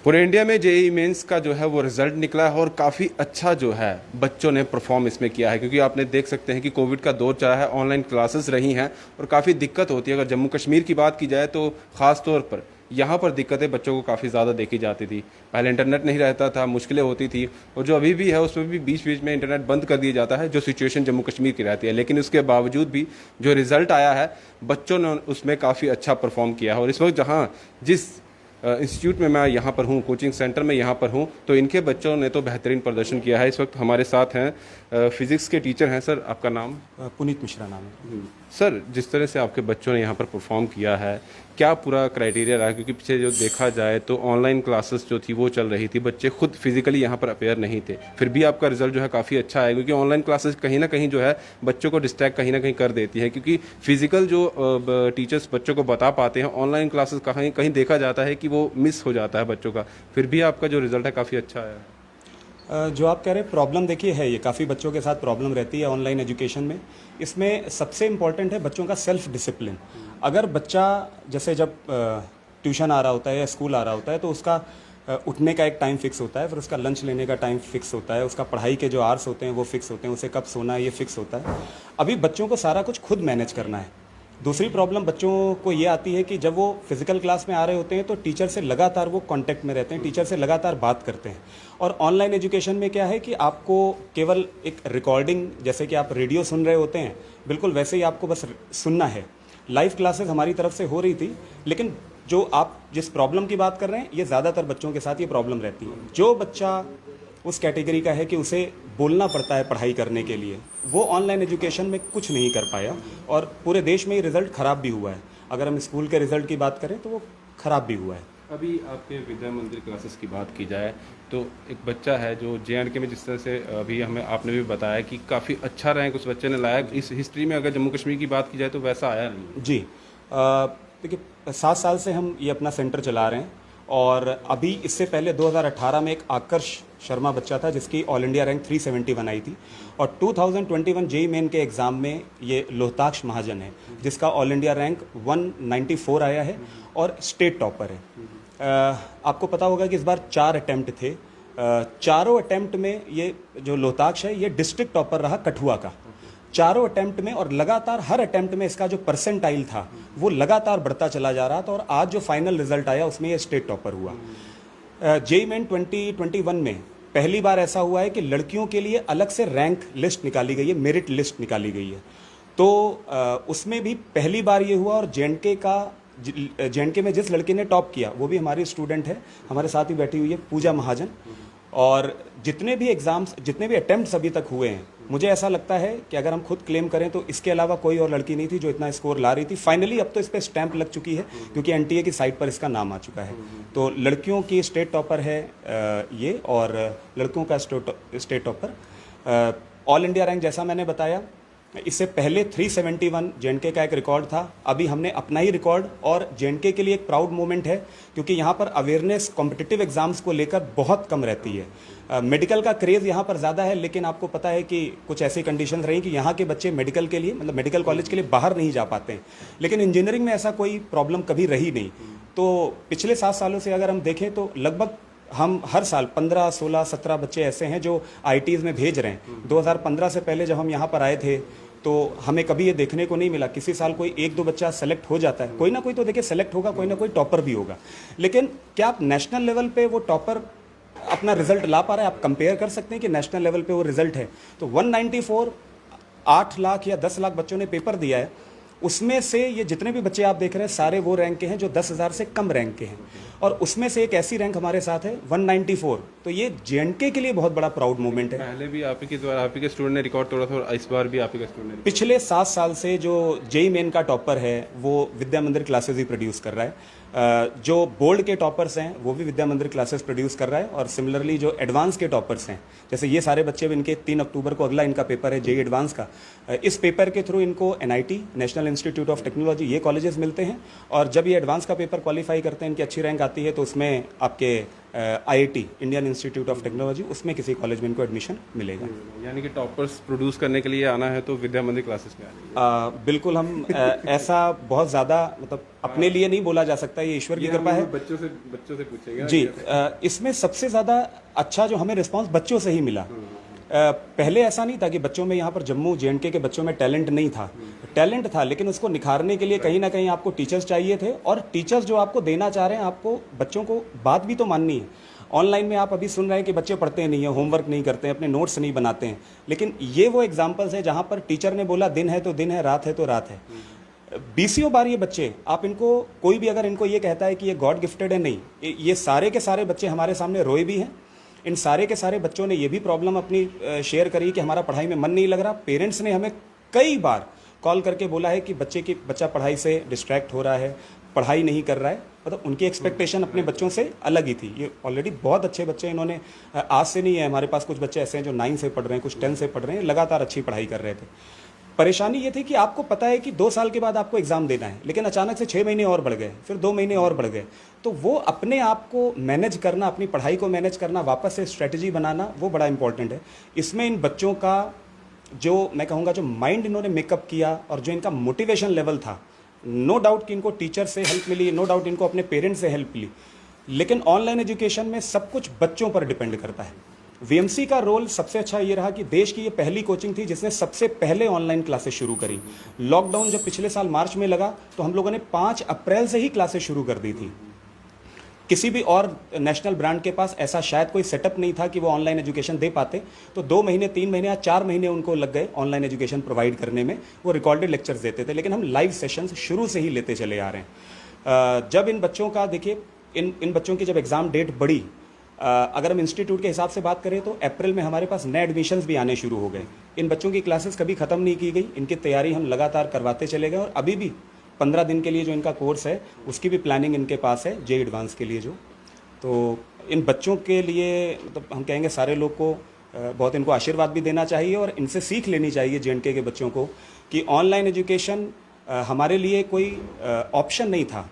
पूरे इंडिया में JEE mains का जो है वो रिजल्ट निकला है और काफ़ी अच्छा जो है बच्चों ने परफॉर्म इसमें किया है, क्योंकि आपने देख सकते हैं कि कोविड का दौर चला है, ऑनलाइन क्लासेस रही हैं और काफ़ी दिक्कत होती है। अगर जम्मू कश्मीर की बात की जाए तो ख़ास तौर पर यहाँ पर दिक्कतें बच्चों को काफ़ी ज़्यादा देखी जाती थी। पहले इंटरनेट नहीं रहता था, मुश्किलें होती थी, और जो अभी भी है उसमें भी बीच बीच में इंटरनेट बंद कर दिया जाता है, जो सिचुएशन जम्मू कश्मीर की रहती है। लेकिन उसके बावजूद भी जो रिज़ल्ट आया है, बच्चों ने उसमें काफ़ी अच्छा परफॉर्म किया है। और इस वक्त जहाँ जिस इंस्टीट्यूट में मैं यहाँ पर हूँ, कोचिंग सेंटर में यहाँ पर हूँ, तो इनके बच्चों ने तो बेहतरीन प्रदर्शन किया है। इस वक्त हमारे साथ हैं फिज़िक्स के टीचर हैं। सर, आपका नाम? पुनीत मिश्रा नाम है। सर, जिस तरह से आपके बच्चों ने यहाँ पर परफॉर्म किया है, क्या पूरा क्राइटेरिया रहा? क्योंकि पीछे जो देखा जाए तो ऑनलाइन क्लासेस जो थी वो चल रही थी, बच्चे खुद फिजिकली यहाँ पर अपेयर नहीं थे, फिर भी आपका रिजल्ट जो है काफ़ी अच्छा है। क्योंकि ऑनलाइन क्लासेस कहीं ना कहीं जो है बच्चों को डिस्ट्रैक्ट कहीं ना कहीं कर देती है, क्योंकि फिजिकल जो टीचर्स बच्चों को बता पाते हैं, ऑनलाइन क्लासेस कहीं कहीं देखा जाता है कि वो मिस हो जाता है बच्चों का। फिर भी आपका जो रिजल्ट है काफ़ी अच्छा है। जो आप कह रहे हैं प्रॉब्लम, देखिए है, ये काफ़ी बच्चों के साथ प्रॉब्लम रहती है ऑनलाइन एजुकेशन में। इसमें सबसे इम्पॉर्टेंट है बच्चों का सेल्फ डिसिप्लिन। अगर बच्चा जैसे जब ट्यूशन आ रहा होता है या स्कूल आ रहा होता है तो उसका उठने का एक टाइम फिक्स होता है, फिर उसका लंच लेने का टाइम फिक्स होता है, उसका पढ़ाई के जो आवर्स होते हैं वो फिक्स होते हैं, उसे कब सोना है ये फिक्स होता है। अभी बच्चों को सारा कुछ खुद मैनेज करना है। दूसरी प्रॉब्लम बच्चों को ये आती है कि जब वो फिजिकल क्लास में आ रहे होते हैं तो टीचर से लगातार वो कांटेक्ट में रहते हैं, टीचर से लगातार बात करते हैं। और ऑनलाइन एजुकेशन में क्या है कि आपको केवल एक रिकॉर्डिंग, जैसे कि आप रेडियो सुन रहे होते हैं, बिल्कुल वैसे ही आपको बस सुनना है। लाइव क्लासेस हमारी तरफ से हो रही थी, लेकिन जो आप जिस प्रॉब्लम की बात कर रहे हैं ये ज़्यादातर बच्चों के साथ ये प्रॉब्लम रहती है। जो बच्चा उस कैटेगरी का है कि उसे बोलना पड़ता है पढ़ाई करने के लिए, वो ऑनलाइन एजुकेशन में कुछ नहीं कर पाया और पूरे देश में ये रिज़ल्ट ख़राब भी हुआ है। अगर हम स्कूल के रिज़ल्ट की बात करें तो वो ख़राब भी हुआ है। अभी आपके विद्या मंदिर क्लासेस की बात की जाए तो एक बच्चा है जो JNK में, जिस तरह से अभी हमें आपने भी बताया कि काफ़ी अच्छा रैंक उस बच्चे ने लाया, इस हिस्ट्री में अगर जम्मू कश्मीर की बात की जाए तो वैसा आया नहीं। जी, देखिए 7 साल से हम ये अपना सेंटर चला रहे हैं और अभी इससे पहले 2018 में एक आकर्ष शर्मा बच्चा था जिसकी ऑल इंडिया रैंक 371 आई थी, और 2021 जेईई मेन के एग्ज़ाम में ये लोहताक्ष महाजन है जिसका ऑल इंडिया रैंक 194 आया है और स्टेट टॉपर है। आपको पता होगा कि इस बार 4 अटैम्प्ट थे, चारों अटैम्प्ट में ये जो लोहताक्ष है ये डिस्ट्रिक्ट टॉपर रहा कठुआ का, चारों अटैम्प्ट में। और लगातार हर अटैम्प्ट में इसका जो परसेंटाइल था वो लगातार बढ़ता चला जा रहा था और आज जो फाइनल रिजल्ट आया उसमें ये स्टेट टॉपर हुआ। जेईई मेन 2021 में पहली बार ऐसा हुआ है कि लड़कियों के लिए अलग से रैंक लिस्ट निकाली गई है, मेरिट लिस्ट निकाली गई है, तो उसमें भी पहली बार ये हुआ। और JNK में जिस लड़के ने टॉप किया वो भी हमारी स्टूडेंट है, हमारे साथ ही बैठी हुई है, पूजा महाजन। और जितने भी एग्ज़ाम्स, जितने भी अटैम्प्ट्स अभी तक हुए हैं, मुझे ऐसा लगता है कि अगर हम खुद क्लेम करें तो इसके अलावा कोई और लड़की नहीं थी जो इतना स्कोर ला रही थी। फाइनली अब तो इस पर स्टैंप लग चुकी है क्योंकि NTA की साइट पर इसका नाम आ चुका है। तो लड़कियों की स्टेट टॉपर है ये, और लड़कों का state topper all India rank जैसा मैंने बताया। इससे पहले 371 JNK का एक रिकॉर्ड था, अभी हमने अपना ही रिकॉर्ड, और JNK के लिए एक प्राउड मोमेंट है क्योंकि यहाँ पर अवेयरनेस कॉम्पिटिटिव एग्जाम्स को लेकर बहुत कम रहती है। मेडिकल का क्रेज़ यहाँ पर ज़्यादा है, लेकिन आपको पता है कि कुछ ऐसी कंडीशंस रही कि यहाँ के बच्चे मेडिकल के लिए, मतलब मेडिकल कॉलेज के लिए बाहर नहीं जा पाते हैं, लेकिन इंजीनियरिंग में ऐसा कोई प्रॉब्लम कभी रही नहीं। तो पिछले 7 सालों से अगर हम देखें तो लगभग हम हर साल 15, 16, 17 बच्चे ऐसे हैं जो IITs में भेज रहे हैं। 2015 से पहले जब हम यहाँ पर आए थे तो हमें कभी ये देखने को नहीं मिला, किसी साल कोई 1-2 बच्चा सेलेक्ट हो जाता है, कोई ना कोई तो देखिए सेलेक्ट होगा, कोई ना कोई टॉपर भी होगा। लेकिन क्या आप नेशनल लेवल पे वो टॉपर अपना रिजल्ट ला पा रहा है? आप कंपेयर कर सकते हैं कि नेशनल लेवल पे वो रिजल्ट है तो 194, 8 लाख या 10 लाख बच्चों ने पेपर दिया है, उसमें से ये जितने भी बच्चे आप देख रहे हैं सारे वो रैंक के हैं जो 10,000 से कम रैंक के हैं, और उसमें से एक ऐसी रैंक हमारे साथ है 194। तो ये JNK के लिए बहुत बड़ा प्राउड मोमेंट है। पहले भी आप ही के द्वारा आप ही के स्टूडेंट ने रिकॉर्ड तोड़ा था और इस बार भी आप ही का स्टूडेंट ने। पिछले 7 साल से जो जेईई मेन का टॉपर है वो विद्या मंदिर क्लासेस ही प्रोड्यूस कर रहा है, जो बोर्ड के टॉपर्स हैं वो भी विद्या मंदिर क्लासेस प्रोड्यूस कर रहा है, और सिमिलरली जो एडवांस के टॉपर्स हैं, जैसे ये सारे बच्चे, इनके 3 अक्टूबर को अगला इनका पेपर है जेईई एडवांस का, इस पेपर के थ्रू इनको NIT, national institute of technology, ये कॉलेजेस मिलते हैं, और जब ये एडवांस का पेपर क्वालिफाई करते हैं, इनकी अच्छी रैंक आती है तो उसमें आपके IIT Indian institute of technology, उसमें किसी कॉलेज में इनको एडमिशन मिलेगा। यानी कि टॉपर्स प्रोड्यूस करने के लिए आना है तो विद्या मंदिर क्लासेस में आना है। बिल्कुल, हम ऐसा बहुत ज़्यादा मतलब अपने लिए नहीं बोला जा सकता, ये ईश्वर की कृपा है। बच्चों से पूछेगा जी, इसमें सबसे ज़्यादा अच्छा जो हमें रिस्पांस बच्चों से ही मिला। पहले ऐसा नहीं था कि बच्चों में, यहाँ पर जम्मू JNK के बच्चों में टैलेंट नहीं था, टैलेंट था, लेकिन उसको निखारने के लिए कहीं ना कहीं आपको टीचर्स चाहिए थे, और टीचर्स जो आपको देना चाह रहे हैं, आपको बच्चों को बात भी तो माननी है। ऑनलाइन में आप अभी सुन रहे हैं कि बच्चे पढ़ते नहीं है, होमवर्क नहीं करते हैं, अपने नोट्स नहीं बनाते हैं, लेकिन ये वो एग्जाम्पल्स है जहाँ पर टीचर ने बोला दिन है तो दिन है, रात है तो रात है। 20 बार ये बच्चे, आप इनको, कोई भी अगर इनको ये कहता है कि ये गॉड गिफ्टेड है, नहीं, ये सारे के सारे बच्चे हमारे सामने रोए भी हैं। इन सारे के सारे बच्चों ने ये भी प्रॉब्लम अपनी शेयर करी कि हमारा पढ़ाई में मन नहीं लग रहा। पेरेंट्स ने हमें कई बार कॉल करके बोला है कि बच्चा पढ़ाई से डिस्ट्रैक्ट हो रहा है, पढ़ाई नहीं कर रहा है। मतलब उनकी एक्सपेक्टेशन अपने बच्चों से अलग ही थी। ये ऑलरेडी बहुत अच्छे बच्चे, इन्होंने आज से नहीं है, हमारे पास कुछ बच्चे ऐसे हैं जो 9 से पढ़ रहे हैं, कुछ 10 से पढ़ रहे हैं, लगातार अच्छी पढ़ाई कर रहे थे। परेशानी ये थी कि आपको पता है कि 2 साल के बाद आपको एग्जाम देना है, लेकिन अचानक से 6 महीने और बढ़ गए, फिर 2 महीने और बढ़ गए। तो वो अपने आप को मैनेज करना, अपनी पढ़ाई को मैनेज करना, वापस से स्ट्रेटजी बनाना, वो बड़ा इंपॉर्टेंट है। इसमें इन बच्चों का जो, मैं कहूँगा, जो माइंड इन्होंने मेकअप किया और जो इनका मोटिवेशन लेवल था, नो डाउट कि इनको टीचर से हेल्प मिली, नो डाउट इनको अपने पेरेंट्स से हेल्प मिली, लेकिन ऑनलाइन एजुकेशन में सब कुछ बच्चों पर डिपेंड करता है। VMC का रोल सबसे अच्छा ये रहा कि देश की ये पहली कोचिंग थी जिसने सबसे पहले ऑनलाइन क्लासेस शुरू करी। लॉकडाउन जब पिछले साल मार्च में लगा तो हम लोगों ने 5 अप्रैल से ही क्लासेस शुरू कर दी थी। किसी भी और नेशनल ब्रांड के पास ऐसा शायद कोई सेटअप नहीं था कि वो ऑनलाइन एजुकेशन दे पाते। तो 2 महीने, 3 महीने या 4 महीने उनको लग गए ऑनलाइन एजुकेशन प्रोवाइड करने में। वो रिकॉर्डेड लेक्चर्स देते थे, लेकिन हम लाइव सेशंस शुरू से ही लेते चले आ रहे हैं। जब इन बच्चों का, देखिए, इन बच्चों की जब एग्ज़ाम डेट बढ़ी, अगर हम इंस्टीट्यूट के हिसाब से बात करें तो अप्रैल में हमारे पास नए एडमिशन्स भी आने शुरू हो गए। इन बच्चों की क्लासेस कभी ख़त्म नहीं की गई, इनकी तैयारी हम लगातार करवाते चले गए, और अभी भी 15 दिन के लिए जो इनका कोर्स है उसकी भी प्लानिंग इनके पास है, JEE एडवांस के लिए जो। तो इन बच्चों के लिए मतलब हम कहेंगे सारे लोग को बहुत इनको आशीर्वाद भी देना चाहिए, और इनसे सीख लेनी चाहिए JNK के बच्चों को कि ऑनलाइन एजुकेशन हमारे लिए कोई ऑप्शन नहीं था,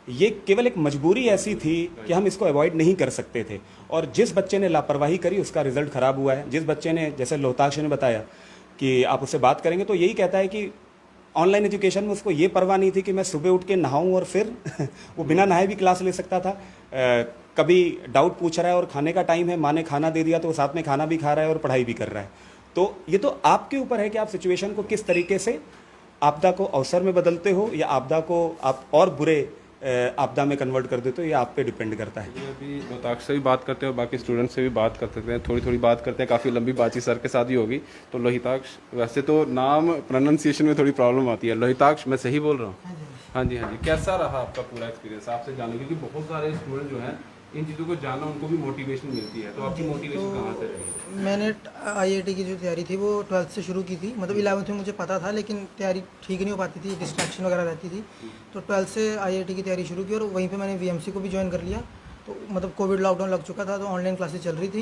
ये केवल एक मजबूरी ऐसी थी कि हम इसको अवॉइड नहीं कर सकते थे। और जिस बच्चे ने लापरवाही करी उसका रिजल्ट ख़राब हुआ है। जिस बच्चे ने, जैसे लोहताक्ष ने बताया कि आप उससे बात करेंगे तो यही कहता है कि ऑनलाइन एजुकेशन में उसको ये परवाह नहीं थी कि मैं सुबह उठ के नहाऊं और फिर वो बिना नहाए भी क्लास ले सकता था। कभी डाउट पूछ रहा है और खाने का टाइम है, माँ ने खाना दे दिया तो वो साथ में खाना भी खा रहा है और पढ़ाई भी कर रहा है। तो ये तो आपके ऊपर है कि आप सिचुएशन को किस तरीके से, आपदा को अवसर में बदलते हो या आपदा को आप और बुरे आपदा में कन्वर्ट कर देते हो, ये आप पे डिपेंड करता है। अभी लोहताक्ष से भी बात करते हैं और बाकी स्टूडेंट से भी बात कर सकते हैं, थोड़ी बात करते हैं। काफ़ी लंबी बातचीत सर के साथ ही होगी। तो लोहिताक्ष, वैसे तो नाम प्रोनाउंसिएशन में थोड़ी प्रॉब्लम आती है। लोहिताक्ष, मैं सही बोल रहा हूँ? हाँ जी। कैसा रहा आपका पूरा एक्सपीरियंस आपसे जानने, क्योंकि बहुत सारे स्टूडेंट जो हैं इन चीज़ों को जानना, उनको भी मोटिवेशन मिलती है। तो आपकी मोटिवेशन कहाँ से रही? मैंने IIT की जो तैयारी थी वो 12th से शुरू की थी। मतलब 11th में मुझे पता था, लेकिन तैयारी ठीक नहीं हो पाती थी, डिस्ट्रैक्शन वगैरह रहती थी। तो 12th से IIT की तैयारी शुरू की, और वहीं पे मैंने VMC को भी ज्वाइन कर लिया। तो मतलब कोविड लॉकडाउन लग चुका था, तो ऑनलाइन क्लासेस चल रही थी।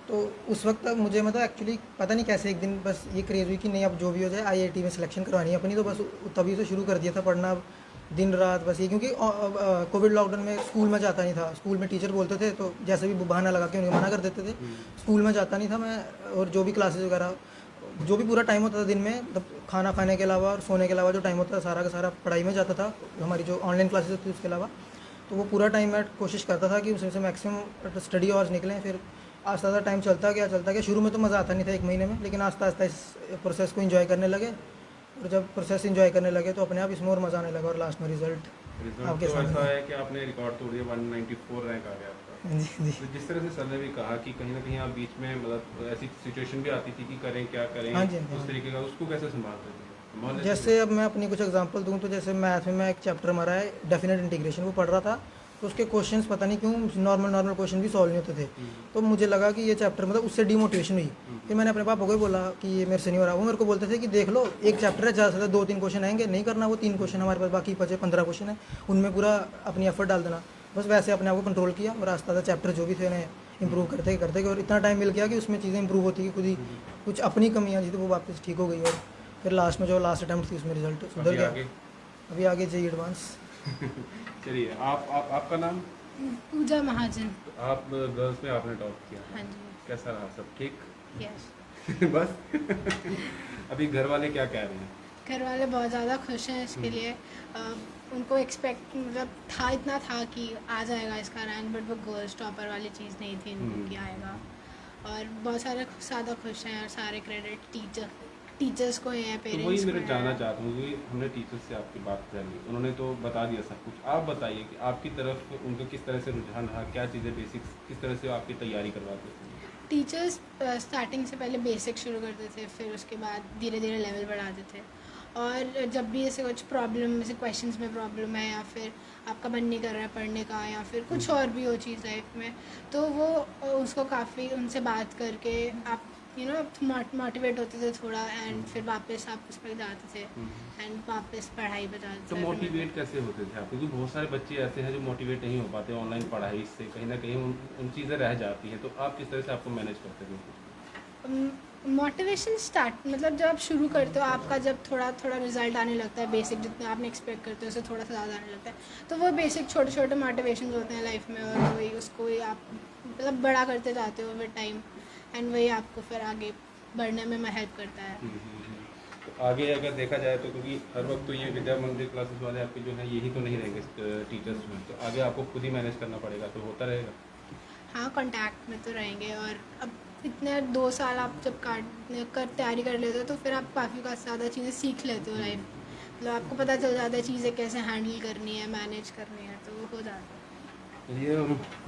तो उस वक्त मुझे मतलब एक्चुअली पता नहीं कैसे एक दिन बस ये क्रेज़ हुई कि नहीं, अब जो भी हो जाए IIT में सिलेक्शन करवानी है अपनी। तो बस तभी से शुरू कर दिया था पढ़ना, दिन रात बस ये। क्योंकि कोविड लॉकडाउन में स्कूल में जाता नहीं था। स्कूल में टीचर बोलते थे तो जैसे भी बहाना लगा के उन्हें मना कर देते थे। स्कूल में जाता नहीं था मैं, और जो भी क्लासेस वगैरह, जो भी पूरा टाइम होता था दिन में, मतलब खाना खाने के अलावा और सोने के अलावा जो टाइम होता था सारा का सारा पढ़ाई में जाता था। हमारी जो ऑनलाइन क्लासेस होती थी उसके अलावा, तो वो पूरा टाइम मैं कोशिश करता था कि उसमें से मैक्सिमम स्टडी आवर्स निकलें। फिर आस्ता आस्ता टाइम चलता गया। शुरू में तो मज़ा आता नहीं था 1 महीने में, लेकिन आस्ता आस्ता इस प्रोसेस को एंजॉय करने लगे। और जब प्रोसेस एंजॉय करने लगे तो अपने आप इसमें और मज़ा आने लगा, और लास्ट में रिजल्ट आपके तो सामने ऐसा है कि आपने रिकॉर्ड तोड़ दिया, 194 रैंक आ गया आपका। जी। तो जिस तरह से सर ने भी कहा कि कहीं ना कहीं आप बीच में, मतलब ऐसी सिचुएशन भी आती थी कि करें क्या करें, हाँ जी। उस तरीके का, उसको कैसे संभालते थे? जैसे अब मैं अपनी कुछ एग्जांपल दूं तो जैसे मैथ में मैं एक चैप्टर हमारा है डेफिनेट इंटीग्रेशन, वो पढ़ रहा था। तो उसके क्वेश्चंस पता नहीं क्यों नॉर्मल क्वेश्चन भी सॉल्व नहीं होते थे। तो मुझे लगा कि ये चैप्टर, मतलब उससे डिमोटिवेशन हुई। फिर मैंने अपने पापा को ही बोला कि ये मेरे से नहीं हो रहा। वो मेरे को बोलते थे कि देख लो, एक चैप्टर है, ज़्यादा से ज़्यादा 2-3 क्वेश्चन आएंगे, नहीं करना वो 3 क्वेश्चन हमारे पास बाकी बचे 15 क्वेश्चन है, उनमें पूरा अपनी एफर्ट डाल देना। बस वैसे अपने आप को कंट्रोल किया, और आस्ता आस्ता चैप्टर जो भी थे उन्हें इंप्रूव करते करते, और इतना टाइम मिल गया कि उसमें चीज़ें इंप्रूव होती कि खुद ही कुछ अपनी कमियाँ थी तो वो वापस ठीक हो गई। और फिर लास्ट में जो लास्ट अटैम्प्ट थी उसमें रिजल्ट सुधर गया। अभी आगे JEE एडवांस। चलिए, आपका नाम? पूजा महाजन। तो आप गर्ल्स में आपने टॉप किया, हाँ जी। कैसा रहा सब ठीक? यस। बस अभी घर वाले क्या कह रहे हैं? घर वाले बहुत ज़्यादा खुश हैं इसके लिए। उनको एक्सपेक्ट मतलब था, इतना था कि आ जाएगा इसका रैंक, बट वो गर्ल्स टॉपर वाली चीज़ नहीं थी इनको कि आएगा। और बहुत सारे ज़्यादा खुश हैं और सारे क्रेडिट टीचर्स को हैं, तो वही पेरेंट्स मेरे को जानना हैं। चाहता हूँ कि हमने टीचर्स से आपकी बात कर ली, उन्होंने तो बता दिया सब कुछ। आप बताइए कि आपकी तरफ उनका किस तरह से रुझान रहा, क्या चीज़ें बेसिक्स किस तरह से आपकी तैयारी करवाते थे? टीचर्स स्टार्टिंग से पहले बेसिक शुरू करते थे, फिर उसके बाद धीरे धीरे लेवल बढ़ाते थे। और जब भी ऐसे कुछ प्रॉब्लम, जैसे क्वेश्चंस में प्रॉब्लम है या फिर आपका मन नहीं कर रहा है पढ़ने का या फिर कुछ और भी हो चीज़ लाइफ में, तो वो उसको काफ़ी उनसे बात करके आप मोटिवेट होते थे थोड़ा, एंड फिर वापस आप उस पर जाते थे एंड वापस पढ़ाई पर जाते तो थे। मोटिवेट कैसे होते थे आप? क्योंकि बहुत सारे बच्चे ऐसे हैं जो मोटिवेट नहीं हो पाते ऑनलाइन पढ़ाई से, कहीं ना कहीं उन चीज़ें रह जाती हैं, तो आप किस तरह से आपको मैनेज करते थे? मोटिवेशन स्टार्ट मतलब जब आप शुरू करते हो, आपका जब थोड़ा थोड़ा रिजल्ट आने लगता है, बेसिक जितना आपने एक्सपेक्ट करते हो उससे थोड़ा सा ज़्यादा आने लगता है, तो वो बेसिक छोटे छोटे मोटिवेशन होते हैं लाइफ में, और वही उसको ही आप मतलब बड़ा करते जाते हो विद टाइम, एंड वही आपको फिर आगे बढ़ने में हेल्प करता है। तो आगे अगर देखा जाए तो, क्योंकि हर वक्त तो ये विद्या मंदिर क्लासेस वाले आपके जो हैं यही तो नहीं रहेंगे टीचर्स में, तो आगे आपको खुद ही मैनेज करना पड़ेगा, तो होता रहेगा। हाँ, कांटेक्ट में तो रहेंगे, और अब इतने 2 साल आप जब तैयारी कर लेते हो तो फिर आप काफ़ी ज़्यादा चीज़ें सीख लेते हो लाइफ, मतलब आपको पता चल जाता है चीज़ें कैसे हैंडल करनी है, मैनेज करनी है, तो वो हो जाता है। ये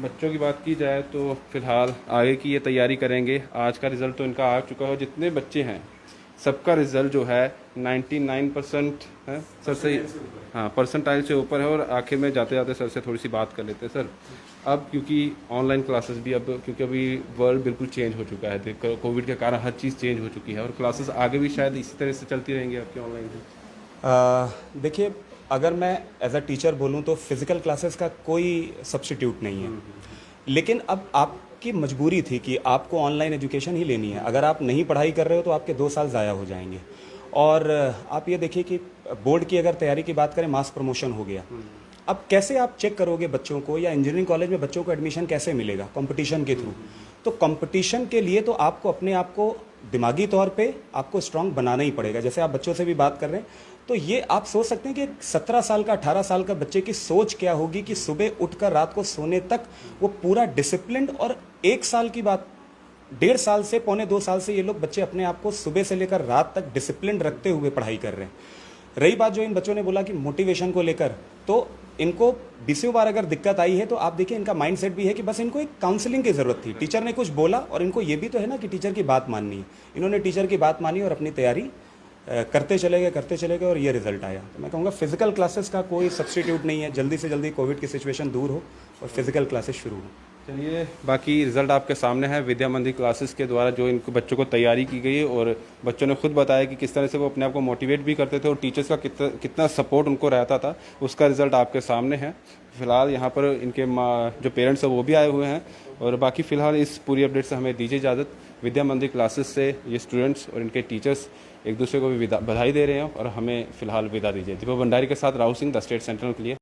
बच्चों की बात की जाए तो फिलहाल आगे की ये तैयारी करेंगे। आज का रिज़ल्ट तो इनका आ चुका है, जितने बच्चे हैं सबका रिज़ल्ट जो है 99% है सर से, हाँ परसेंटाइल से ऊपर है। और आखिर में जाते जाते सर से थोड़ी सी बात कर लेते हैं। सर अब क्योंकि ऑनलाइन क्लासेस भी अब, क्योंकि अभी वर्ल्ड बिल्कुल चेंज हो चुका है, कोविड के कारण हर चीज़ चेंज हो चुकी है, और क्लासेस आगे भी शायद इसी तरह से चलती रहेंगी आपकी ऑनलाइन से। देखिए, अगर मैं एज अ टीचर बोलूं तो फिज़िकल क्लासेस का कोई सब्स्टिट्यूट नहीं है, लेकिन अब आपकी मजबूरी थी कि आपको ऑनलाइन एजुकेशन ही लेनी है। अगर आप नहीं पढ़ाई कर रहे हो तो आपके 2 साल ज़ाया हो जाएंगे। और आप ये देखिए कि बोर्ड की अगर तैयारी की बात करें, मास प्रमोशन हो गया। अब कैसे आप चेक करोगे बच्चों को, या इंजीनियरिंग कॉलेज में बच्चों को एडमिशन कैसे मिलेगा? कंपटीशन के थ्रू। तो कंपटीशन के लिए तो आपको अपने आप को दिमागी तौर पे आपको स्ट्रांग बनाना ही पड़ेगा। जैसे आप बच्चों से भी बात कर रहे हैं, तो ये आप सोच सकते हैं कि 17 साल का 18 साल का बच्चे की सोच क्या होगी कि सुबह उठकर रात को सोने तक वो पूरा डिसिप्लिन, और 1 साल की बात 1.5 साल से 1.25-2 साल से ये लोग बच्चे अपने आप को सुबह से लेकर रात तक डिसिप्लिन रखते हुए पढ़ाई कर रहे हैं। रही बात जो इन बच्चों ने बोला कि मोटिवेशन को लेकर, तो इनको 20 बार अगर दिक्कत आई है तो आप देखिए इनका माइंडसेट भी है कि बस इनको एक काउंसलिंग की ज़रूरत थी। टीचर ने कुछ बोला और इनको ये भी तो है ना कि टीचर की बात माननी है। इन्होंने टीचर की बात मानी और अपनी तैयारी करते चले गए और ये रिजल्ट आया। तो मैं कहूँगा फिजिकल क्लासेस का कोई सब्स्टिट्यूट नहीं है। जल्दी से जल्दी कोविड की सिचुएशन दूर हो और फिजिकल क्लासेस शुरू हो। चलिए, बाकी रिजल्ट आपके सामने है। विद्या मंदिर क्लासेस के द्वारा जो इनको बच्चों को तैयारी की गई है, और बच्चों ने खुद बताया कि किस तरह से वो अपने आप को मोटिवेट भी करते थे और टीचर्स का कितना सपोर्ट उनको रहता था, उसका रिजल्ट आपके सामने है। फिलहाल यहाँ पर इनके जो पेरेंट्स हैं वो भी आए हुए हैं। और बाकी फ़िलहाल इस पूरी अपडेट से हमें दीजिए इजाज़त। विद्या मंदिर क्लासेस से ये स्टूडेंट्स और इनके टीचर्स एक दूसरे को भी बधाई दे रहे हैं, और हमें फ़िलहाल विदा दीजिए। दीपक भंडारी के साथ Rahul Singh, the state central के लिए।